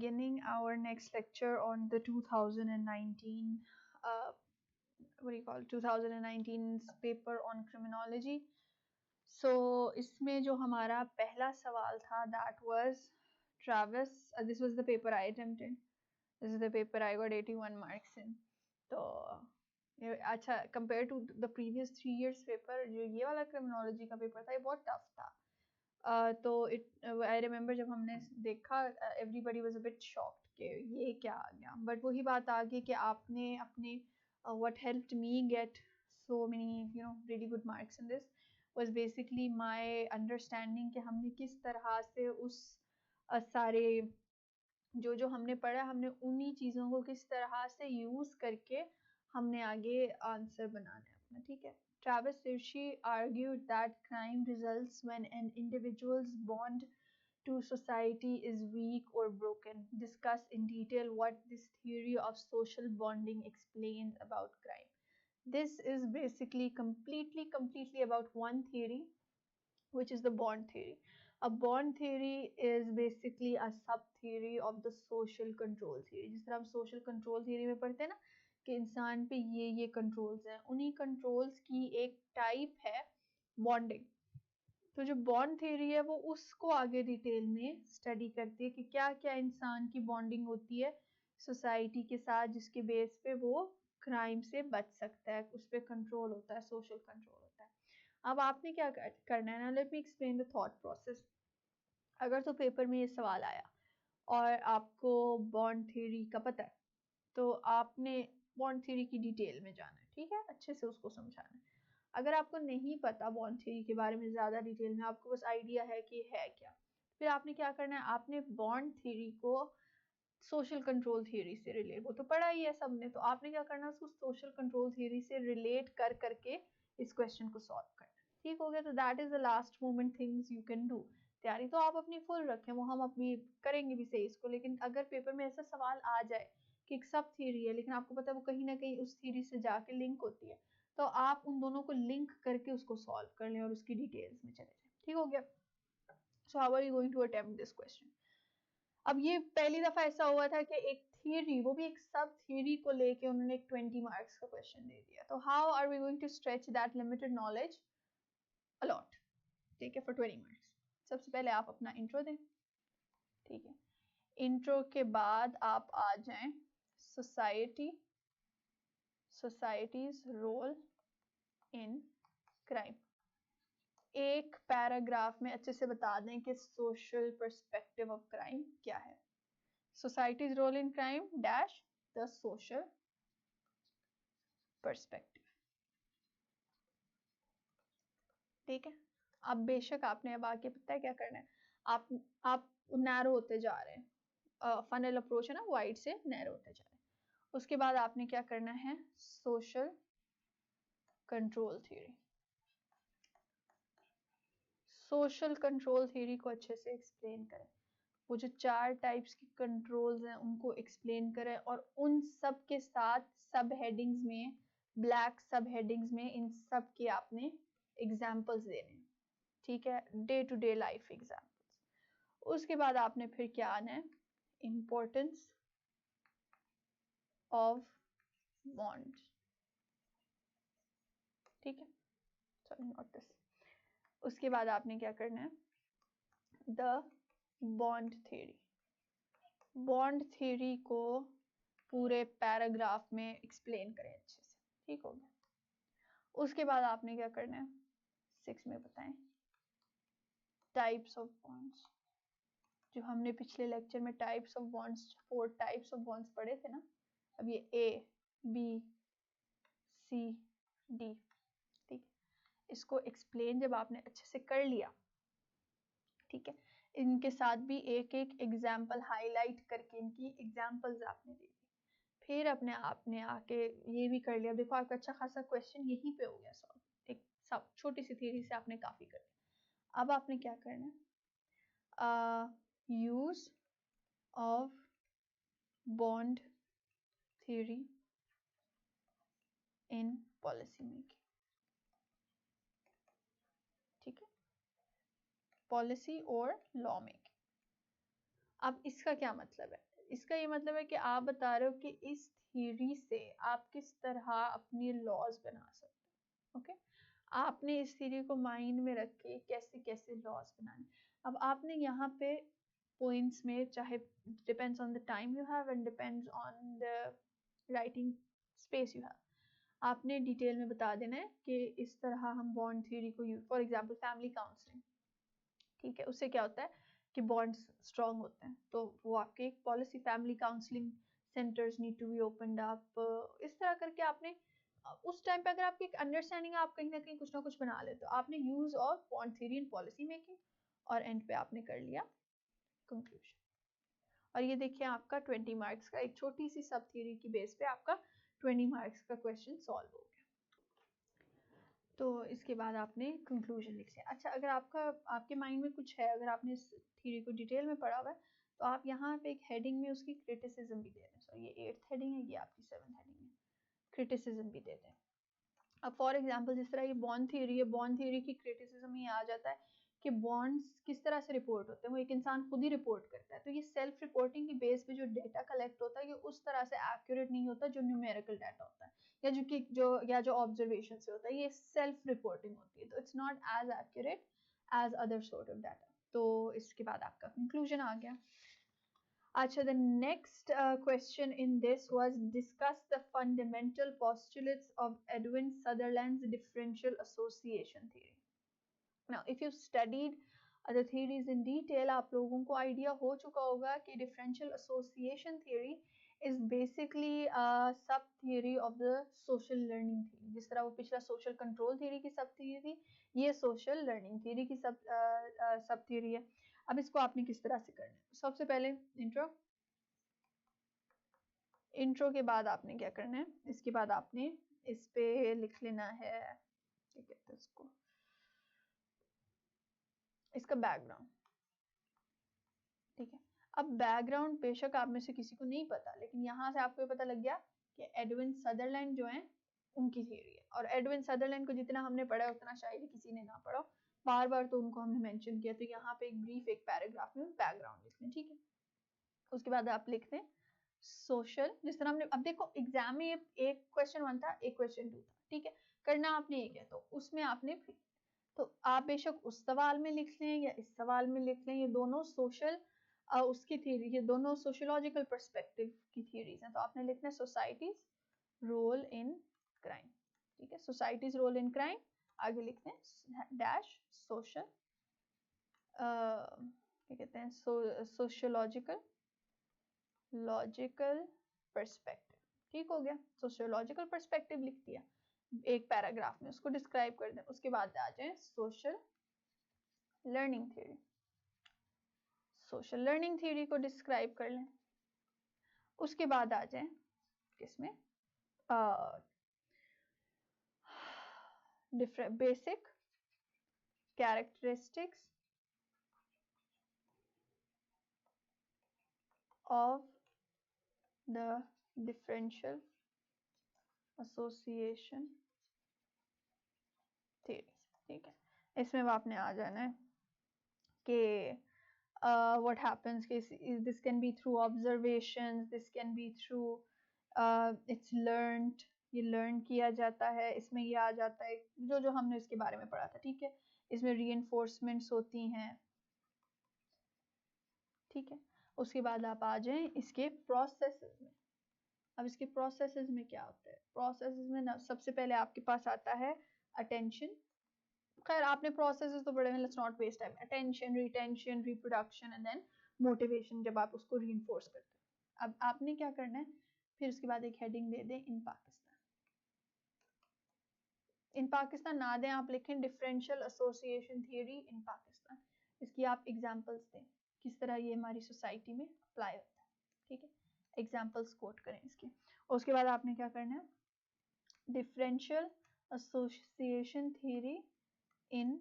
beginning our next lecture on the 2019 what do you call 2019's paper on criminology. So इसमें जो हमारा पहला सवाल था that was Travis, this was the paper I attempted. This is the paper I got 81 marks in. तो अच्छा compared to the previous 3 years paper, जो ये वाला criminology का paper था ये बहुत tough था. तो आई रिमेम्बर जब हमने देखा everybody was a bit shocked कि ये क्या आ गया, बट वही बात आ गई कि आपने अपने what helped me get so many really good marks in this was basically my understanding कि हमने किस तरह से उस सारे जो हमने पढ़ा हमने उन्हीं चीज़ों को किस तरह से यूज़ करके हमने आगे आंसर बनाना है अपना, ठीक है. Travis Hirschi argued that crime results when an individual's bond to society is weak or broken. Discuss in detail what this theory of social bonding explains about crime. This is basically completely about one theory, which is the bond theory. A bond theory is basically a sub theory of the social control theory. जिस तरह हम social control theory में पढ़ते हैं ना कि इंसान पे ये कंट्रोल्स हैं, उन्हीं कंट्रोल्स की एक टाइप है बॉन्डिंग. तो जो बॉन्ड थ्योरी है वो उसको आगे डिटेल में स्टडी करती है कि क्या क्या इंसान की बॉन्डिंग होती है सोसाइटी के साथ जिसके बेस पे वो क्राइम से बच सकता है, उस पर कंट्रोल होता है, सोशल कंट्रोल होता है. अब आपने क्या करना है ना, let me explain the thought process. अगर तो पेपर में ये सवाल आया और आपको बॉन्ड थ्योरी का पता है तो आपने बॉन्ड थ्योरी की डिटेल में जाना है, ठीक है, अच्छे से उसको समझाना है. अगर आपको नहीं पता बॉन्ड थ्योरी के बारे में ज़्यादा डिटेल में, आपको बस आइडिया है कि है क्या, फिर आपने क्या करना है, आपने बॉन्ड थ्योरी को सोशल कंट्रोल थ्योरी से रिलेट, वो तो पढ़ा ही है सबने, तो आपने क्या करना है उसको सोशल कंट्रोल थ्योरी से रिलेट कर करके इस क्वेश्चन को सॉल्व करना. ठीक हो गया. तो that is the last moment things you can do. तैयारी तो आप अपनी फुल रखें, वो हम अपनी करेंगे भी सही इसको, लेकिन अगर पेपर में ऐसा सवाल आ जाए कि एक सब थ्योरी है लेकिन आपको पता है वो कहीं ना कहीं उस थ्योरी से जाके लिंक होती है, तो आप उन दोनों को लिंक करके उसको सॉल्व कर लें और उसकी डिटेल्स में चले जाएं. ठीक हो गया. So how are you going to attempt this question. अब ये पहली दफा ऐसा हुआ था कि एक थ्योरी, वो भी एक सब थ्योरी को लेके उन्होंने एक 20 मार्क्स का क्वेश्चन दे दिया. तो how are we going to stretch that limited knowledge a lot, ठीक है, फॉर 20 मार्क्स. सबसे पहले आप अपना इंट्रो दें, ठीक है. इंट्रो के बाद आप आ जाएं सोसाइटीज रोल इन क्राइम. एक पैराग्राफ में अच्छे से बता दें कि सोशल पर्सपेक्टिव ऑफ क्राइम क्या है. Society's role in crime dash the social perspective. ठीक है. अब बेशक आपने अब आके पता है क्या करना है, आप नैरो होते जा रहे हैं, फनल अप्रोच है ना, वाइड से नैरो होते जा रहे हैं. उसके बाद आपने क्या करना है, social control theory. Social control theory को अच्छे से एक्सप्लेन करें, वो जो 4 टाइप्स के कंट्रोल्स हैं उनको एक्सप्लेन करें और उन सब के साथ सब हेडिंग्स में, ब्लैक सब हेडिंग्स में इन सब के आपने एग्जाम्पल्स देने, ठीक है, day to day life examples. उसके बाद आपने फिर क्या आना है, इंपॉर्टेंस ऑफ बॉन्ड, ठीक है, सॉरी नॉट दिस. उसके बाद आपने क्या करना है, the bond theory. Bond theory को पूरे पैराग्राफ में एक्सप्लेन करें अच्छे से. ठीक हो गया. उसके बाद आपने क्या करना है, 6 में बताएं टाइप्स ऑफ बॉन्ड्स. जो हमने पिछले लेक्चर में types of bonds, 4 types of bonds पढ़े थे ना, अब ये ए बी सी डी, ठीक. इसको एक्सप्लेन जब आपने अच्छे से कर लिया, ठीक है, इनके साथ भी एक एक एग्जाम्पल हाईलाइट करके इनकी एग्जाम्पल्स आपने दे दी. फिर अपने आपने आके ये भी कर लिया, देखो आपका अच्छा खासा क्वेश्चन यहीं पे हो गया सॉल्व. ठीक, सब छोटी सी थ्योरी से आपने काफी कर लिया. अब आपने क्या करना है, use of bond theory in policy making. ठीक है, पॉलिसी और लॉ मेकिंग. अब इसका क्या मतलब है, इसका ये मतलब है कि आप बता रहे हो कि इस थ्योरी से आप किस तरह अपनी लॉज बना सकते हो। ओके, आपने इस थ्योरी को माइंड में रख के कैसे कैसे लॉज बनाने। अब आपने यहाँ पे पॉइंट्स में, चाहे depends on the time you have and depends on the writing space you have, आपने डिटेल में बता देना है कि इस तरह हम बॉन्ड थ्योरी को use, for example family counselling, ठीक है, उससे क्या होता है कि बॉन्ड्स स्ट्रॉन्ग होते हैं, तो वो आपके एक policy, family counselling centres need to be opened up. इस तरह करके आपने उस टाइम पे अगर आपकी एक अंडरस्टैंडिंग, आप कहीं ना कहीं कुछ ना कुछ बना लेते हो, आपने use of bond theory in policy making, और एंड पे आपने कर लिया कंक्लूजन। और ये देखिए आपका 20 मार्क्स का एक छोटी सी सब थ्योरी की बेस पे आपका 20 मार्क्स का क्वेश्चन सॉल्व हो गया। तो इसके बाद आपने कंक्लूजन लिख लिया। अच्छा, अगर आपके माइंड में कुछ है, अगर आपने इस थ्योरी को डिटेल में पढ़ा हुआ है, तो आप यहाँ पे एक हेडिंग में उसकी क्रिटिसिज्म भी दे दें। सो ये 8th हेडिंग है, ये आपकी 7th हेडिंग है, क्रिटिसिज्म भी दे दें। अब फॉर एग्जांपल जिस तरह ये बॉन्ड थ्योरी है, बॉन्ड थ्योरी की क्रिटिसिज्म ये आ जाता है कि बॉन्ड्स किस तरह से रिपोर्ट होते हैं, वो एक इंसान खुद ही रिपोर्ट करता है, तो ये सेल्फ रिपोर्टिंग की बेस पे जो डेटा कलेक्ट होता है ये उस तरह से एक्यूरेट नहीं होता जो न्यूमेरिकल डाटा होता है, या जो ऑब्जर्वेशन से होता है, ये सेल्फ रिपोर्टिंग होती है, तो it's not as accurate as other sort of data. तो इसके बाद आपका कंक्लूजन आ गया। Acha, the next question in this was discuss the fundamental postulates of Edwin Sutherland's differential association theory. Now, if you studied the theories in detail, आप लोगों को idea हो चुका होगा कि differential association theory is basically a sub theory of the social learning theory. जिस तरह वो पिछला social control theory की sub theory थी, ये social learning theory की sub theory है। अब इसको आपने किस तरह से करना है? सबसे पहले इंट्रो के बाद आपने क्या करना है, इसके बाद आपने इस पे लिख लेना है, क्या कहते हैं इसको, इसका बैकग्राउंड, ठीक है। अब बैकग्राउंड बेशक आप में से किसी को नहीं पता, लेकिन यहाँ से आपको पता लग गया कि एडविन सदरलैंड जो है उनकी थ्योरी है, और एडविन सदरलैंड को जितना हमने पढ़ा उतना शायद किसी ने ना पढ़ा, बार बार तो उनको हमने मेंशन किया, तो यहाँ पे एक ब्रीफ एक पैराग्राफ में बैकग्राउंड लिख लें, ठीक है। उसके बाद आप लिखते हैं सोशल, जिस तरह हमने, अब देखो एग्जाम में एक क्वेश्चन 1 था, एक क्वेश्चन 2 था, ठीक है, करना आपने एक है, तो उसमें आपने, तो आप बेशक उस सवाल में लिख लें या इस सवाल में लिख लें, ये दोनों सोशल उसकी थ्योरी, ये दोनों सोशियोलॉजिकल पर्सपेक्टिव की थ्योरीज हैं, तो आपने लिखना है सोसाइटीज रोल इन क्राइम, ठीक है, सोसाइटीज रोल इन क्राइम, आगे लिखते हैं डैश सोशल, क्या कहते हैं, सोशियोलॉजिकल पर्सपेक्टिव, ठीक हो गया, सोशियोलॉजिकल पर्सपेक्टिव लिख दिया एक पैराग्राफ में, उसको डिस्क्राइब कर दें। उसके बाद आ जाए social learning theory, social learning theory को डिस्क्राइब कर लें। उसके बाद आ जाए किसमें, different basic characteristics of the differential association theory, ठीक है। इसमें आपने आ जाना है कि what happens, this can be through observations, this can be through it's learned, ये लर्न किया जाता है, इसमें ये आ जाता है जो जो हमने इसके बारे में पढ़ा था, ठीक है, इसमें रीइंफोर्समेंट्स होती हैं, ठीक है। उसके बाद आप आ जाएं इसके प्रोसेसेस में। अब इसके प्रोसेसेस में क्या होता है, प्रोसेसेस में ना सबसे पहले आपके पास आता है अटेंशन, खैर आपने प्रोसेसेस तो पढ़े हैं, let's not waste time, attention, retention, reproduction and then motivation, जब आप उसको रीइंफोर्स करते हैं। अब आपने क्या करना है, फिर उसके बाद एक हेडिंग दे दें इन पाकिस्तान, इन पाकिस्तान ना दें, आप लिखें डिफरेंशियल एसोसिएशन थ्योरी इन पाकिस्तान, इसकी आप एग्जांपल्स दें किस तरह ये हमारी सोसाइटी में अप्लाई होता है, ठीक है, एग्जांपल्स कोट करें इसके। उसके बाद आपने क्या करना है, differential association theory in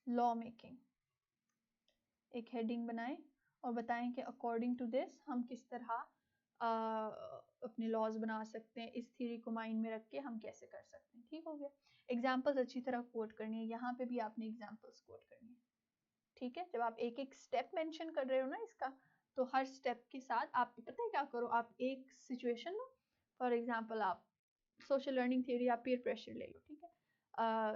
law making, एक हेडिंग बनाएं और बताएं कि अकॉर्डिंग टू दिस हम किस तरह अपने लॉज बना सकते हैं, इस थ्योरी को माइंड में रख के हम कैसे कर सकते हैं, ठीक हो गया। एग्जांपल्स अच्छी तरह कोट करनी है, यहाँ पे भी आपने एग्जांपल्स कोट करनी है, ठीक है। जब आप एक एक स्टेप मेंशन कर रहे हो ना इसका, तो हर स्टेप के साथ आप पता है क्या करो, आप एक सिचुएशन लो, फॉर एग्जाम्पल आप सोशल लर्निंग थ्योरी, आप पीयर प्रेशर ले लो, ठीक है,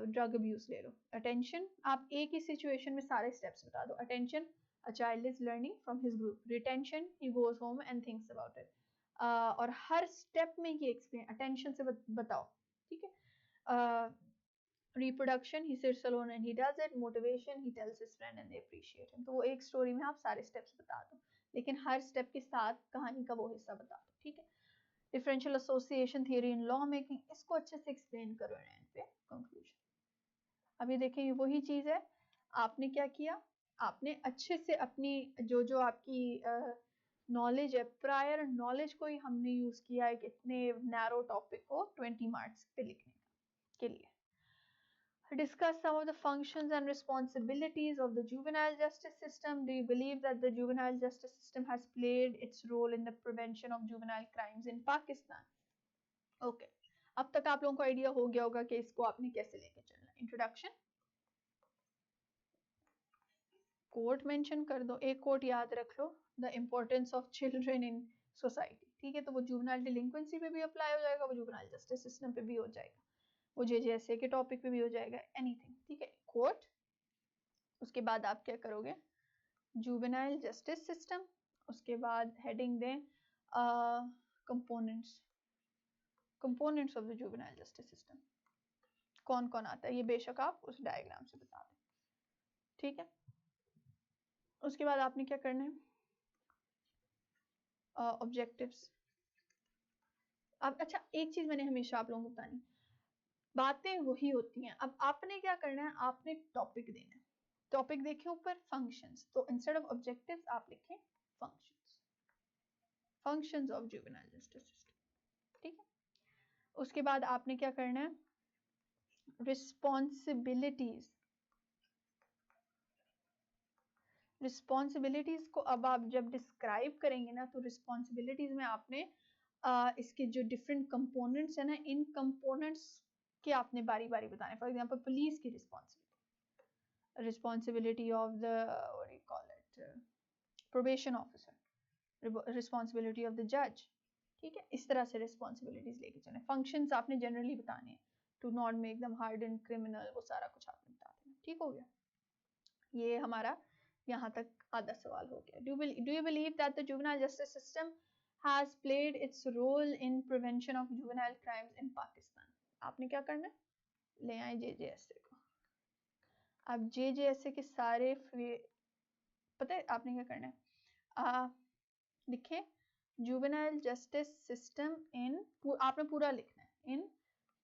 ड्रग अब्यूज ले लो, अटेंशन, आप एक ही सिचुएशन में सारे स्टेप्स बता दो। Attention, a child is learning from his group. Retention, he goes home and thinks about it. और हर स्टेप में ये एक्सप्लेन, अटेंशन से बताओ, ठीक है। Reproduction, he sits alone and he does it. Motivation, he tells his friend and they appreciate him. तो वो एक स्टोरी में आप सारे स्टेप्स बता दो, लेकिन हर स्टेप के साथ कहानी का वो हिस्सा बता दो, ठीक है। Differential association theory in law making, इसको अच्छे से एक्सप्लेन करो एंड पे कंक्लूजन। अब ये देखें, ये वही चीज है, आपने क्या किया, आपने अच्छे से अपनी जो जो आपकी नॉलेज है, प्रायर नॉलेज को ही हमने यूज किया है इतने नैरो टॉपिक को 20 मार्क्स पे लिखने के लिए। Discuss some of the functions and responsibilities of the juvenile justice system. Do you believe that the juvenile justice system has played its role in the prevention of juvenile crimes in Pakistan? Okay. अब तक आप लोगों को idea हो गया होगा कि इसको आपने कैसे लेके चलना है। इंट्रोडक्शन, कोट मेंशन कर दो, एक कोट याद रख लो, the importance of children in society, ठीक है, तो वो जुवेनाइल डिलिंक्वेंसी पे भी अप्लाई हो जाएगा, वो जुवेनाइल जस्टिस सिस्टम पे भी हो जाएगा, वो जेजेएसए के टॉपिक पे भी हो जाएगा, एनीथिंग, ठीक है, कोट। उसके बाद आप क्या करोगे, जुवेनाइल जस्टिस सिस्टम, उसके बाद हेडिंग दें components, components of the juvenile justice system, कौन कौन आता है, ये बेशक आप उस डायग्राम से बता दें, ठीक है। उसके बाद आपने क्या करना है, ऑब्जेक्टिव्स। अब अच्छा, एक चीज मैंने हमेशा आप लोगों को बतानी, बातें वही होती हैं, अब आपने क्या करना है, आपने टॉपिक देना है, टॉपिक देखे ऊपर फंक्शंस, तो इंस्टेड ऑफ ऑब्जेक्टिव्स आप लिखें functions, functions of juvenile justice system, ठीक है। उसके बाद आपने क्या करना है, रिस्पॉन्सिबिलिटीज, रिस्पॉन्सिबिलिटीज को अब आप जब डिस्क्राइब करेंगे ना, तो रिस्पॉन्सिबिलिटीज में आपने इसके जो डिफरेंट कंपोनेंट्स है ना, इन कंपोनेंट्स के आपने बारी बारी बताने। फॉर एग्जांपल पुलिस की responsibility, responsibility of the what do you call it, probation officer, responsibility of the जज, ठीक है, इस तरह से रिस्पॉन्सिबिलिटीज लेके चले। फंक्शंस आपने जनरली बताने हैं, to not make them harden criminal, वो सारा कुछ आपने बता देना, ठीक हो गया। ये हमारा यहाँ तक आधा सवाल हो गया। Do you believe that the juvenile justice system has played its role in prevention of juvenile crimes in Pakistan? आपने क्या करना है, ले आए जेजेएसए को। अब जेजेएसए के सारे पता है आपने क्या करना है, लिखे जुवेनाइल जस्टिस सिस्टम इन, आपने पूरा लिखना है, इन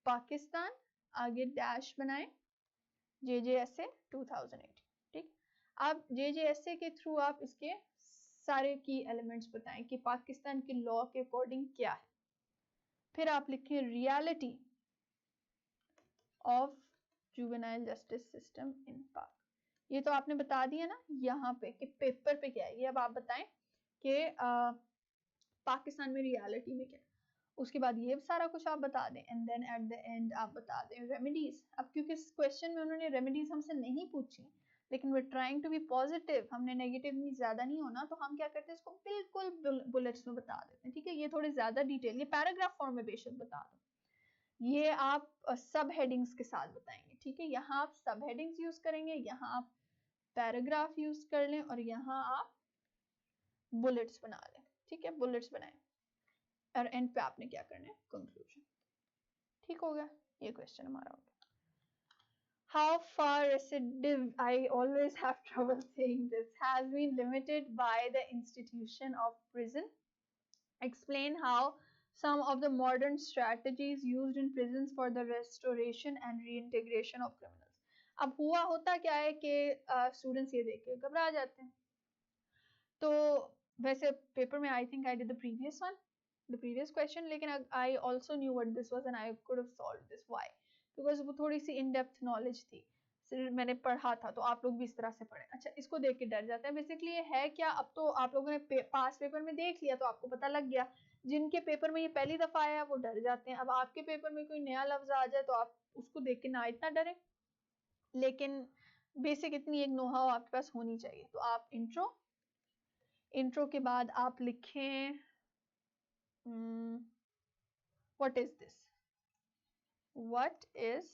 पाकिस्तान, आगे डैश बनाए, जेजेएसए 2018, ठीक। अब जेजेएसए के थ्रू आप इसके सारे की एलिमेंट्स बताएं कि पाकिस्तान के लॉ के अकॉर्डिंग क्या है, फिर आप लिखें reality of juvenile justice system in पाक। ये तो आपने बता दिया ना यहाँ पे कि पेपर पे क्या है, ये अब आप बताएं कि पाकिस्तान में रियलिटी में क्या है। उसके बाद ये सारा कुछ आप बता दें, and then at the end आप बता दें रेमेडीज। अब क्योंकि इस क्वेश्चन में उन्होंने रेमेडीज हमसे नहीं पूछी, लेकिन we trying to be positive, हमने नेगेटिव में ज्यादा नहीं होना, तो हम क्या करते हैं, इसको बिल्कुल बुलेट्स में बता देते हैं, ठीक है। ये थोड़ी ज्यादा डिटेल, ये पैराग्राफ फॉर्म में बेशक बता दो, ये आप सब हेडिंग्स के साथ बताएंगे, ठीक है। यहाँ आप सब हेडिंग्स यूज करेंगे, यहाँ आप पैराग्राफ यूज कर लें, और यहाँ आप बुलेट्स बना लें, ठीक है, बुलेट्स बनाएं, और एंड पे आपने क्या करना है, कंक्लूजन, ठीक हो गया। ये क्वेश्चन हमारा हो गया। How far recidive, I always have trouble saying this, has been limited by the institution of prison? Explain how some of the modern strategies used in prisons for the restoration and reintegration of criminals. अब हुआ होता क्या है कि students ये देख के घबरा जाते हैं, तो वैसे पेपर में I think I did the previous one, the previous question, लेकिन I also knew what this was and I could have solved this. Why? Because वो थोड़ी सी in depth knowledge थी, मैंने पढ़ा था, तो आप लोग भी इस तरह से पढ़े। अच्छा, इसको देख के डर जाते हैं, बेसिकली ये है क्या, अब तो आप लोगों ने पास पेपर में देख लिया तो आपको पता लग गया, जिनके पेपर में ये पहली दफा आया वो डर जाते हैं। अब आपके पेपर में कोई नया लफ्ज आ जाए तो आप उसको देख के ना इतना डरे, लेकिन बेसिक इतनी एक नो हाउ आपके पास होनी चाहिए। तो आप इंट्रो, इंट्रो के बाद आप लिखें what is this, what is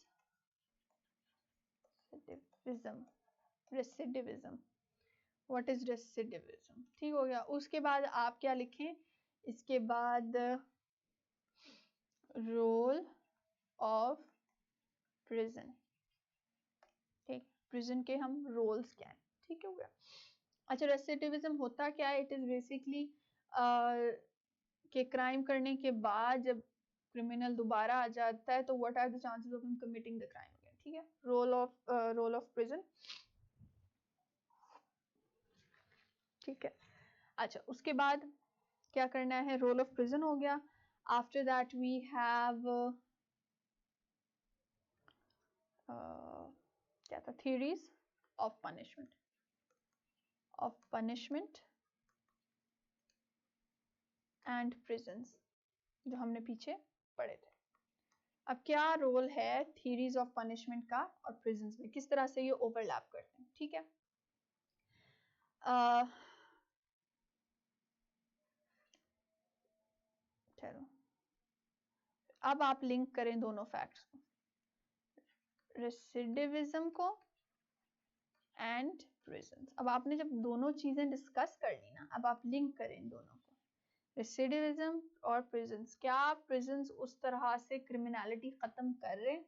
recidivism, what is recidivism, ठीक हो गया। उसके बाद आप क्या लिखें, इसके बाद रोल ऑफ प्रिजन, ठीक, प्रिजन के हम रोल्स क्या हैं, ठीक हो गया। अच्छा, रेसिडिविज्म होता क्या है, इट इज बेसिकली कि क्राइम करने के बाद जब क्रिमिनल दोबारा आ जाता है तो what are the chances of him committing the crime again, ठीक है। रोल ऑफ प्रिजन, ठीक है। अच्छा, उसके बाद क्या करना है, रोल ऑफ प्रिजन हो गया। आफ्टर दैट वी हैव क्या था, theories of punishment and prisons, जो हमने पीछे पढ़े थे। अब क्या रोल है थियरीज ऑफ पनिशमेंट का और प्रिजन्स में, किस तरह से ये ओवरलैप करते हैं, ठीक है। चलो, अब आप लिंक करें दोनों फैक्ट्स को, रेसिडिविज्म को एंड प्रिजन्स। अब आपने जब दोनों चीजें डिस्कस कर ली ना, अब आप लिंक करें इन दोनों को, रेसिडिविज्म और प्रिजन्स। क्या प्रिजन्स उस तरह से क्रिमिनलिटी खत्म कर रहे हैं,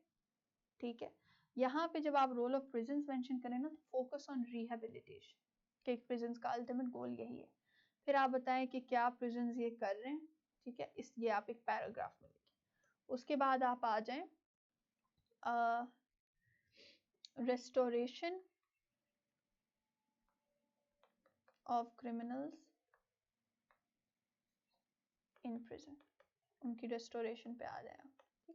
ठीक है। यहाँ पे जब आप रोल ऑफ प्रिजन्स मेंशन करें ना, तो फोकस ऑन रिहेबिलिटेशन, कि प्रिजन्स का अल्टीमेट गोल यही है। फिर आप बताएं कि क्या प्रिजन्स ये कर रहे हैं, ठीक है, इसलिए आप एक पैराग्राफ में लिखें। उसके बाद आप आ जाएं restoration of criminals in prison, उनकी restoration पे आ जाएगा, ठीक है।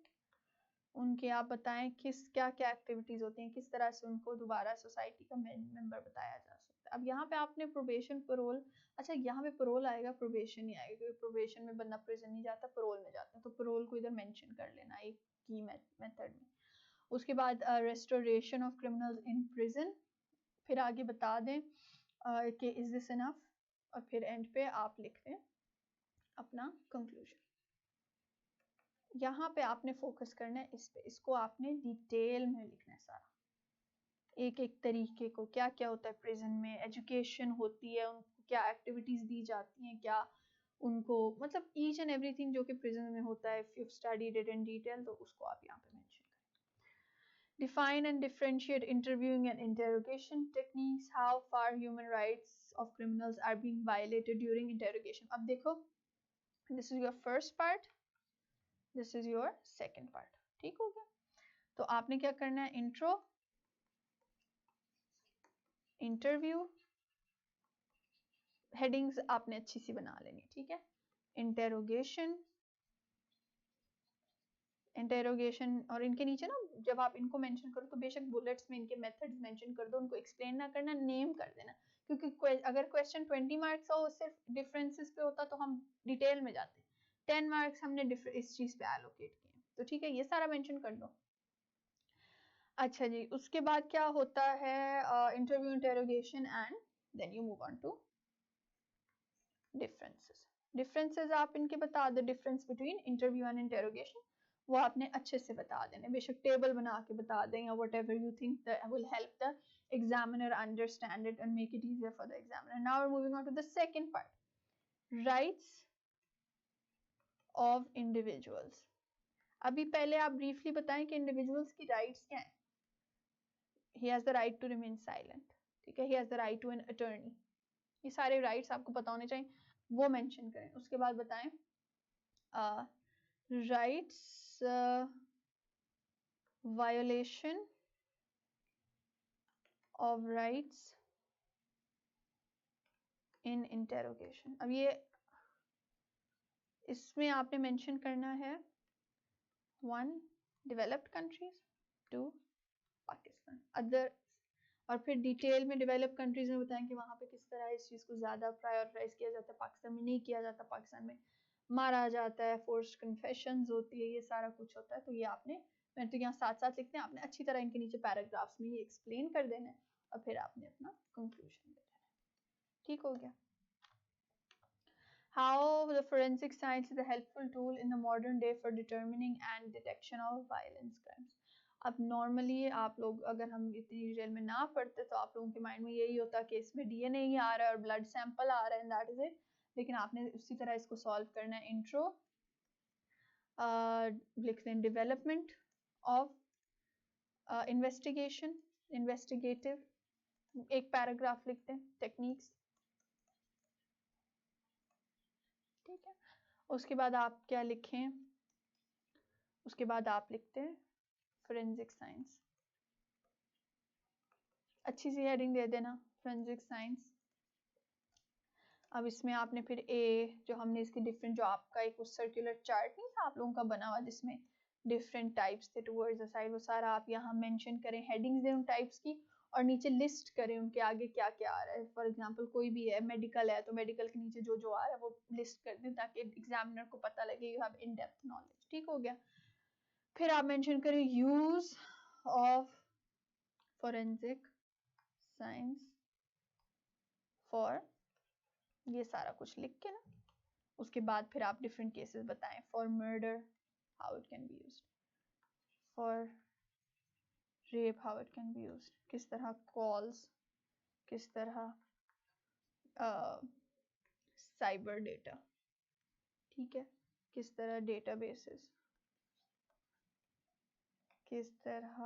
उनके आप बताएं किस क्या क्या एक्टिविटीज होती हैं, किस तरह से उनको दोबारा सोसाइटी का मेंबर बताया जा सकता है। अब यहाँ पे आपने प्रोबेशन, परोल, अच्छा यहाँ पे परोल आएगा, प्रोबेशन नहीं आएगा, क्योंकि प्रोबेशन में बंदा प्रिजन नहीं जाता, परोल में जाता है, तो परोल को इधर मेंशन कर लेना एक की मेथड में। उसके बाद restoration of criminals in prison, फिर आगे बता दें कि इज दिस इनफ, और फिर एंड पे आप लिख दें अपना कंक्लूजन। यहाँ पे आपने फोकस करना है इस पे, इसको आपने डिटेल में लिखना है सारा, एक एक तरीके को, क्या क्या होता है प्रिजन में, एजुकेशन होती है, उनको क्या एक्टिविटीज दी जाती हैं, क्या उनको, मतलब ईच एंड एवरीथिंग जो कि प्रिजन में होता है, if you studied it in detail, तो उसको आप यहाँ पे मेंशन करें। Define and differentiate interviewing and interrogation techniques. How far human rights of criminals are being violated during interrogation. अब देखो, this is your first part, this is your second part, ठीक हो गया। तो आपने क्या करना है, इंट्रो, इंटरव्यू, हेडिंग्स आपने अच्छी सी बना लेनी, ठीक है। इंटेरोगेशन, इंटेरोगेशन, और इनके नीचे ना जब आप इनको मेंशन करो तो बेशक बुलेट्स में इनके मेथड्स मेंशन कर दो, उनको एक्सप्लेन ना करना, नेम कर देना, क्योंकि अगर क्वेश्चन 20 मार्क्स का हो सिर्फ डिफरेंसेस पे होता तो हम डिटेल में जाते, 10 मार्क्स हमने इस चीज पे एलोकेट किए, तो ठीक है, ये सारा मेंशन कर दो। अच्छा जी, उसके बाद क्या होता है, interview, interrogation and then you move on to differences. Differences आप इनके बता दो, difference between interview and interrogation, वो आपने अच्छे से बता देने, बेशक टेबल बना के बता दें या whatever you think that will help the examiner understand it and make it easier for the examiner. Now we're moving on to the second part, rights of individuals. अभी पहले आप briefly बताएं कि individuals की rights क्या हैं। He has the right to remain silent, ठीक है, he has the right to an attorney, ये सारे rights आपको पता होने चाहिए, वो mention करें। उसके बाद बताएं rights violation of rights in interrogation। अब ये इसमें आपने मेंशन करना है 1 डेवलप्ड कंट्रीज, 2 पाकिस्तान, अदर, और फिर डिटेल में डेवलप्ड कंट्रीज में बताएं कि वहां पे किस तरह इस चीज को ज्यादा प्रायोरिटाइज किया जाता है, पाकिस्तान में नहीं किया जाता, पाकिस्तान में मारा जाता है, फोर्स्ड कन्फेशंस होती है, ये सारा कुछ होता है। तो ये आपने, मैं तो यहाँ साथ साथ लिखते हैं, आपने अच्छी तरह इनके नीचे पैराग्राफ्स में ये एक्सप्लेन कर देना है, और फिर आपने अपना कंक्लूजन दे देना है, ठीक हो गया। How the forensic science is a helpful tool in the modern day for determining and detection of violence crimes. अब नॉर्मली आप लोग अगर हम इतनी डिटेल में ना पढ़ते तो आप लोगों के माइंड में यही होता कि इसमें डीएनए ही आ रहा है और ब्लड सैंपल आ रहा है एंड दैट इज इट, लेकिन आपने उसी तरह इसको सॉल्व करना है. इंट्रो लिखते हैं डेवलपमेंट ऑफ इन्वेस्टिगेशन, इन्वेस्टिगेटिव, एक पैराग्राफ लिखते हैं, टेक्निक्स. ठीक है, उसके बाद आप क्या लिखें, उसके बाद आप लिखते हैं फोरेंसिक साइंस. अच्छी सी हेडिंग दे देना फोरेंसिक साइंस. अब इसमें आपने फिर ए जो हमने इसके डिफरेंट, जो आपका एक सर्कुलर चार्ट नहीं था आप लोगों का बना हुआ जिसमें डिफरेंट टाइप्स थे टुवर्ड्स द साइड, वो सारा आप यहाँ मेंशन करें, हेडिंग्स दें उन टाइप्स की और नीचे लिस्ट करें उनके आगे क्या क्या आ रहा है. फॉर एग्जांपल कोई भी है, मेडिकल है तो मेडिकल के नीचे जो जो आ रहा है वो लिस्ट कर दें ताकि एग्जामिनर को पता लगे you have in depth knowledge. ठीक हो गया. फिर आप मेंशन करें use of forensic science for, ये सारा कुछ लिख के ना उसके बाद फिर आप डिफरेंट केसेस बताएं. For murder how it can be used, for rape how it can be used, किस तरह कॉल्स, किस तरह साइबर डेटा, ठीक है, किस तरह डेटाबेसेस, किस तरह,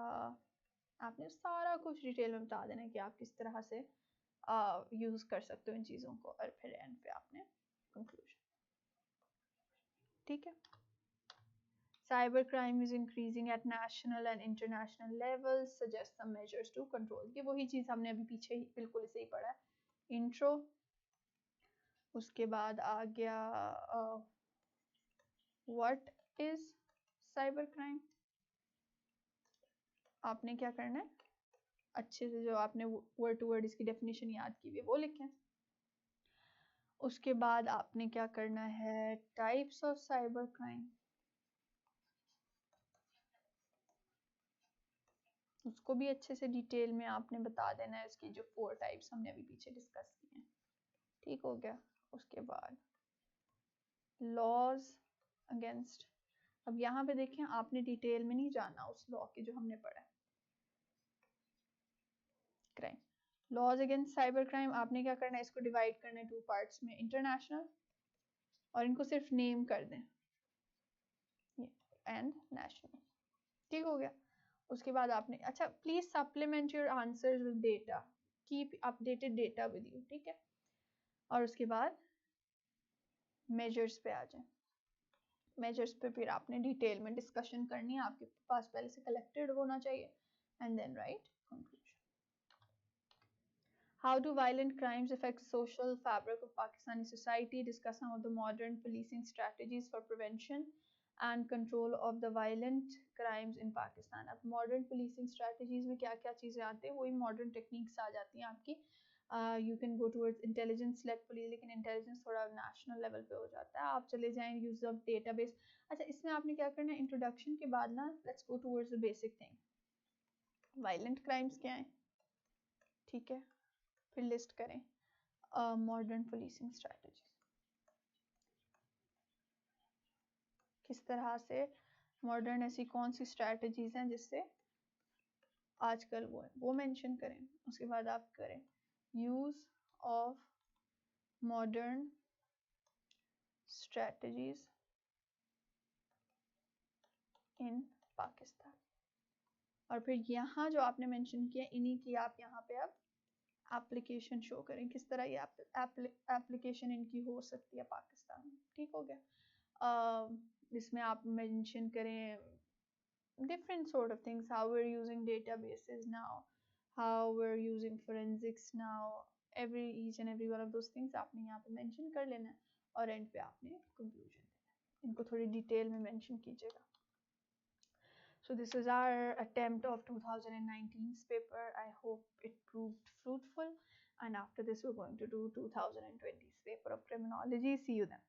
आपने सारा कुछ डिटेल में बता देना कि आप किस तरह से यूज कर सकते हो इन चीजों को और फिर एंड पे आपने कंक्लूजन. ठीक है. Cyber crime is increasing at national and international levels. Suggest some measures to control. ये वही चीज हमने अभी पीछे ही बिल्कुल इसे ही पढ़ा है. Intro, उसके बाद आ गया what is cyber crime. आपने क्या करना है, अच्छे से जो आपने वर्ड टू वर्ड इसकी डेफिनेशन याद की हुई है वो लिखें. उसके बाद आपने क्या करना है, टाइप्स ऑफ साइबर क्राइम, उसको भी अच्छे से डिटेल में आपने बता देना है. उसकी जो 4 टाइप्स हमने अभी पीछे डिस्कस किए हैं. ठीक हो गया. उसके बाद लॉज अगेंस्ट, अब यहाँ पे देखें आपने डिटेल में नहीं जाना उस लॉ के जो हमने पढ़ा है. Crime, laws against cyber crime, आपने क्या करना है, इसको डिवाइड करना है 2 पार्ट्स में, इंटरनेशनल, और इनको सिर्फ नेम कर दें एंड नेशनल. ठीक हो गया. उसके बाद आपने, अच्छा please supplement your answers with data, keep updated data with you. ठीक है. और उसके बाद मेजर्स पे आ जाए. मेजर्स पे फिर आपने डिटेल में डिस्कशन करनी है, आपके पास पहले से कलेक्टेड होना चाहिए and then write conclusion. How do violent crimes affect social fabric of Pakistani society? Discuss some of the modern policing strategies for prevention and control of the violent crimes in Pakistan. अब modern policing strategies में क्या क्या चीज़ें आती हैं, वही modern techniques आ जाती हैं आपकी. You can go towards intelligence led police, लेकिन intelligence थोड़ा national level पे हो जाता है. आप चले जाएं use of database. अच्छा इसमें आपने क्या करना है, introduction के बाद ना let's go towards the basic thing. Violent crimes क्या हैं, ठीक है, फिर लिस्ट करें मॉडर्न पुलिसिंग स्ट्रैटेजी, किस तरह से मॉडर्न ऐसी कौन सी स्ट्रैटेजीज हैं जिससे आजकल वो मेंशन करें. उसके बाद आप करें यूज ऑफ मॉडर्न स्ट्रैटेजीज इन पाकिस्तान. और फिर यहाँ जो आपने मेंशन किया इन्हीं की आप यहाँ पे अब एप्लीकेशन शो करें, किस तरह ये एप्लीकेशन इनकी हो सकती है पाकिस्तान में. ठीक हो गया. इसमें आप मेंशन करें different sort of things, how we're using databases now, how we're using forensics now, each and every one of those things आपने यहाँ पे mention कर लेना है और end पे आपने conclusion देना है. इनको थोड़ी detail में mention कीजिएगा. So this is our attempt of 2019's paper. I hope it proved fruitful, and after this we're going to do 2020's paper of criminology. See you then.